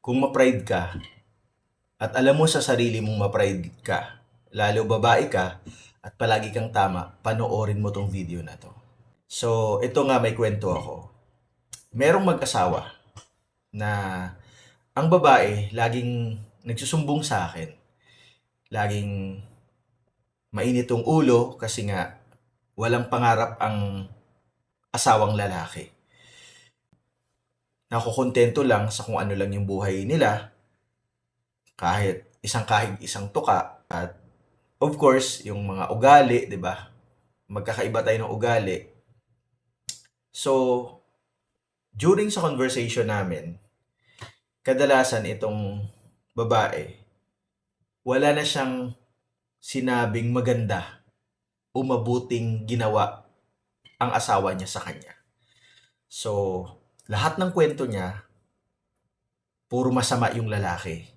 Kung ma-pride ka at alam mo sa sarili mong ma-pride ka, lalo babae ka at palagi kang tama, panoorin mo tong video na 'to. So, ito nga may kwento ako. Merong mag-asawa na ang babae laging nagsusumbong sa akin. Laging mainit ang ulo kasi nga walang pangarap ang asawang lalaki. Nakokontento lang sa kung ano lang yung buhay nila, kahit isang tuka. At of course, yung mga ugali, 'di ba? Magkakaiba tayo ng ugali. So, during sa conversation namin, kadalasan itong babae, wala na siyang sinabing maganda o mabuting ginawa ang asawa niya sa kanya. So, lahat ng kwento niya, puro masama yung lalaki.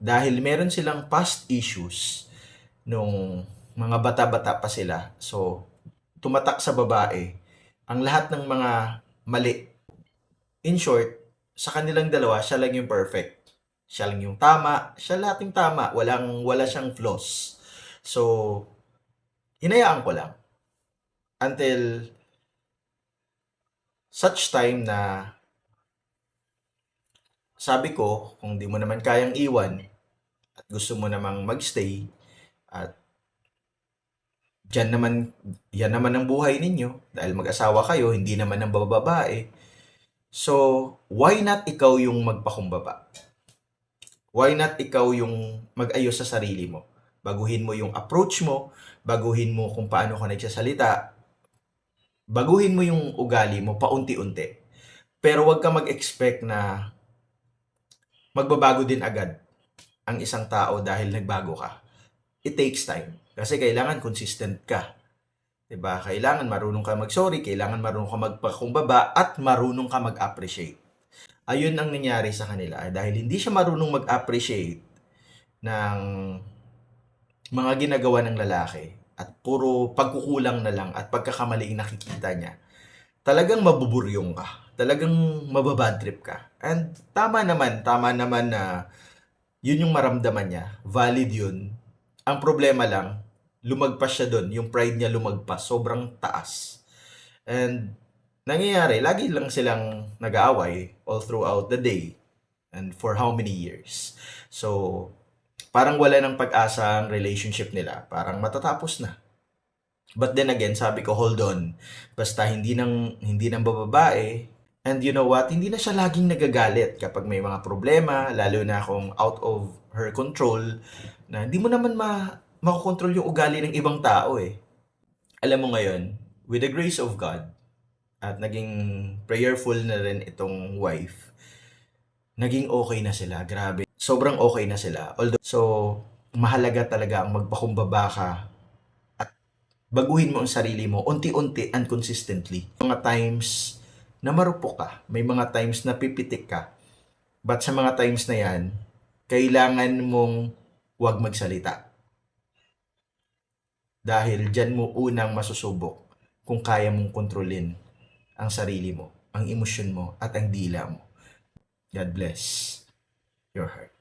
Dahil meron silang past issues nung mga bata-bata pa sila, so tumatak sa babae ang lahat ng mga mali. In short, sa kanilang dalawa, siya lang yung perfect. Siya lang yung tama, siya lahat yung tama, wala siyang flaws. So, hinayaan ko lang until such time na sabi ko, kung di mo naman kayang iwan at gusto mo namang magstay at yan naman ang buhay ninyo dahil mag-asawa kayo, hindi naman ang bababae. So, why not ikaw yung magpakumbaba? Why not ikaw yung mag-ayos sa sarili mo? Baguhin mo yung approach mo, baguhin mo kung paano ka nagsasalita, baguhin mo yung ugali mo paunti-unti. Pero wag ka mag-expect na magbabago din agad ang isang tao dahil nagbago ka. It takes time. Kasi kailangan consistent ka. 'Di ba? Kailangan marunong ka mag-sorry, kailangan marunong ka magpakumbaba at marunong ka mag-appreciate. Ayun ang nangyari sa kanila dahil hindi siya marunong mag-appreciate ng mga ginagawa ng lalaki at puro pagkukulang na lang at pagkakamali ang nakikita niya. Talagang mabuburyong ka. Talagang mababad trip ka. And tama naman na yun yung maramdaman niya. Valid yun. Ang problema lang, lumagpas siya doon. Yung pride niya lumagpas. Sobrang taas. And nangyayari, lagi lang silang nag-aaway all throughout the day. And for how many years. So, parang wala ng pag-asa ang relationship nila. Parang matatapos na. But then again, sabi ko, hold on. Basta hindi nang bababae. And you know what? Hindi na siya laging nagagalit kapag may mga problema, lalo na kung out of her control, na hindi mo naman makokontrol yung ugali ng ibang tao eh. Alam mo ngayon, with the grace of God, at naging prayerful na rin itong wife, naging okay na sila. Grabe. Sobrang okay na sila. So, mahalaga talaga ang magpakumbaba ka at baguhin mo ang sarili mo unti-unti and consistently. Mga times na marupok ka, may mga times na pipitik ka. But sa mga times na yan, kailangan mong huwag magsalita. Dahil dyan mo unang masusubok kung kaya mong kontrolin ang sarili mo, ang emosyon mo, at ang dila mo. God bless your heart.